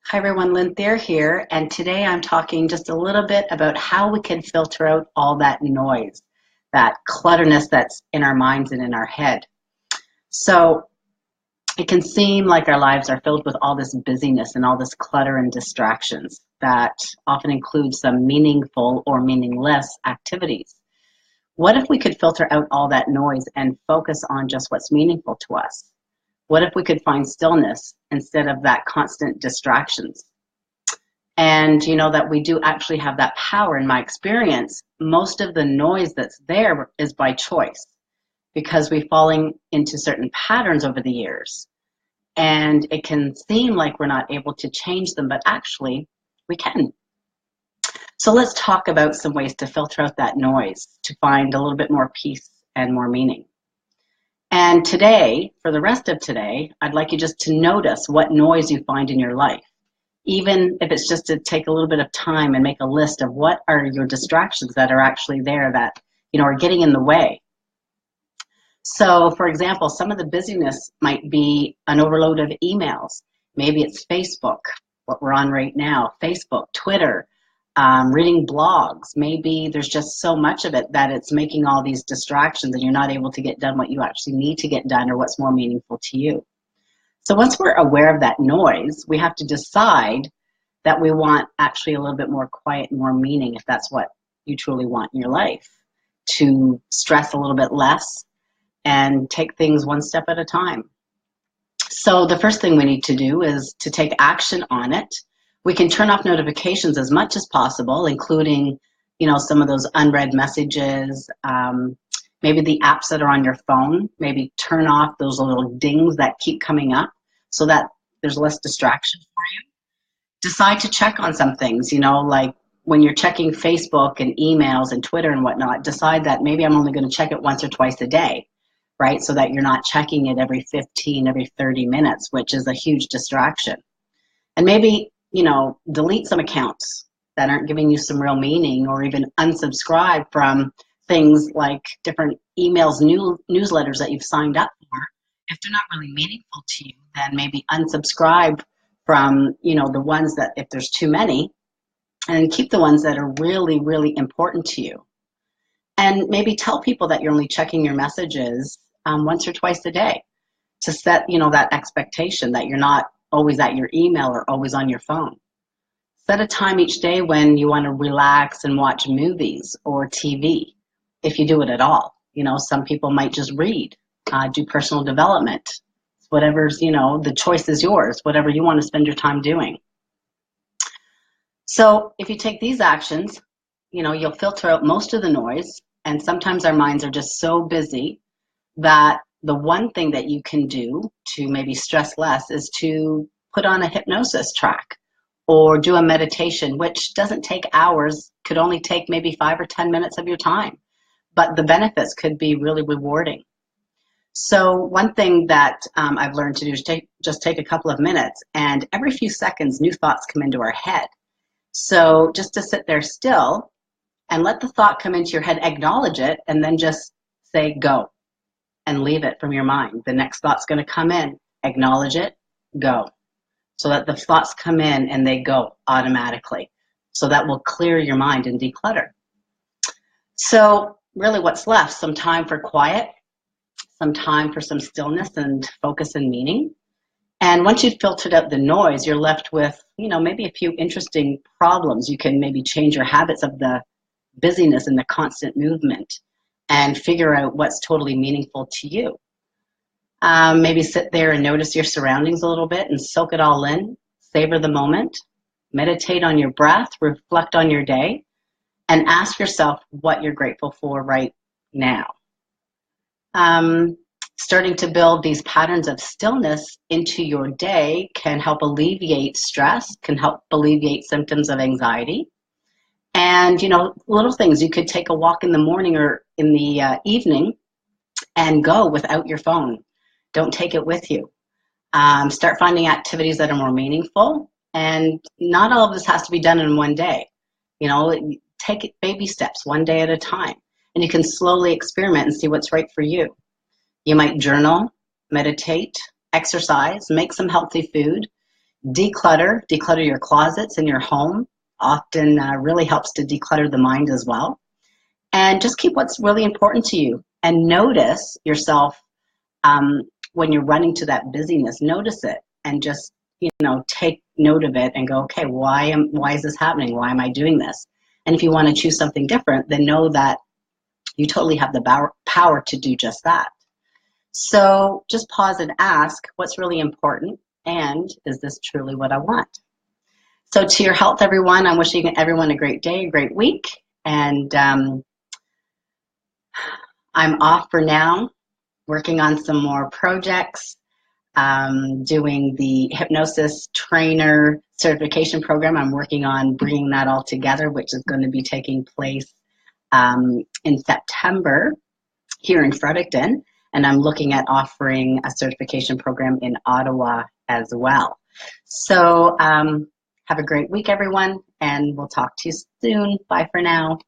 Hi everyone, Lynn Thayer here, and today I'm talking just a little bit about how we can filter out all that noise, that clutterness that's in our minds and in our head. So it can seem like our lives are filled with all this busyness and all this clutter and distractions that often include some meaningful or meaningless activities. What if we could filter out all that noise and focus on just what's meaningful to us? What if we could find stillness instead of that constant distractions? And you know that we do actually have that power. In my experience, most of the noise that's there is by choice because we've fallen into certain patterns over the years. And it can seem like we're not able to change them, but actually we can. So let's talk about some ways to filter out that noise to find a little bit more peace and more meaning. And today, for the rest of today, I'd like you just to notice what noise you find in your life. Even if it's just to take a little bit of time and make a list of what are your distractions that are actually there that, are getting in the way. So, for example, some of the busyness might be an overload of emails. Maybe it's Facebook, what we're on right now, Facebook, Twitter, reading blogs. Maybe there's just so much of it that it's making all these distractions and you're not able to get done what you actually need to get done or what's more meaningful to you. So once we're aware of that noise, we have to decide that we want actually a little bit more quiet and more meaning, if that's what you truly want in your life, to stress a little bit less and take things one step at a time. So the first thing we need to do is to take action on it. We can turn off notifications as much as possible, including, some of those unread messages, maybe the apps that are on your phone. Maybe turn off those little dings that keep coming up so that there's less distraction for you. Decide to check on some things, like when you're checking Facebook and emails and Twitter and whatnot, decide that maybe I'm only going to check it once or twice a day, right? So that you're not checking it every 15, every 30 minutes, which is a huge distraction. And maybe, delete some accounts that aren't giving you some real meaning, or even unsubscribe from things like different emails, newsletters that you've signed up for. If they're not really meaningful to you, then maybe unsubscribe from, the ones that, if there's too many, and keep the ones that are really, really important to you. And maybe tell people that you're only checking your messages once or twice a day to set, that expectation that you're not always at your email or always on your phone. Set a time each day when you want to relax and watch movies or TV, if you do it at all. Some people might just read, do personal development. Whatever's, the choice is yours, whatever you want to spend your time doing. So if you take these actions, you'll filter out most of the noise. And sometimes our minds are just so busy that the one thing that you can do to maybe stress less is to put on a hypnosis track or do a meditation, which doesn't take hours, could only take maybe 5 or 10 minutes of your time. But the benefits could be really rewarding. So one thing that I've learned to do is just take a couple of minutes, and every few seconds new thoughts come into our head. So just to sit there still and let the thought come into your head, acknowledge it, and then just say go and leave it from your mind. The next thought's going to come in, acknowledge it, go. So that the thoughts come in and they go automatically. So that will clear your mind and declutter. So really what's left? Some time for quiet, some time for some stillness and focus and meaning. And once you've filtered out the noise, you're left with, maybe a few interesting problems. You can maybe change your habits of the busyness and the constant movement and figure out what's totally meaningful to you. Maybe sit there and notice your surroundings a little bit and soak it all in. Savor the moment. Meditate on your breath. Reflect on your day. And ask yourself what you're grateful for right now. Starting to build these patterns of stillness into your day can help alleviate stress, can help alleviate symptoms of anxiety. And, little things, you could take a walk in the morning or in the evening and go without your phone. Don't take it with you. Start finding activities that are more meaningful. And not all of this has to be done in one day. Take baby steps one day at a time. And you can slowly experiment and see what's right for you. You might journal, meditate, exercise, make some healthy food. declutter your closets in your home. Often really helps to declutter the mind as well. And just keep what's really important to you, and notice yourself when you're running to that busyness. Notice it and just take note of it and go, okay, why is this happening? Why am I doing this? And if you want to choose something different, then know that you totally have the power to do just that. So just pause and ask, what's really important, and is this truly what I want? So to your health, everyone, I'm wishing everyone a great day, a great week, and I'm off for now, working on some more projects, doing the hypnosis trainer certification program. I'm working on bringing that all together, which is going to be taking place in September here in Fredericton, and I'm looking at offering a certification program in Ottawa as well. So have a great week, everyone, and we'll talk to you soon. Bye for now.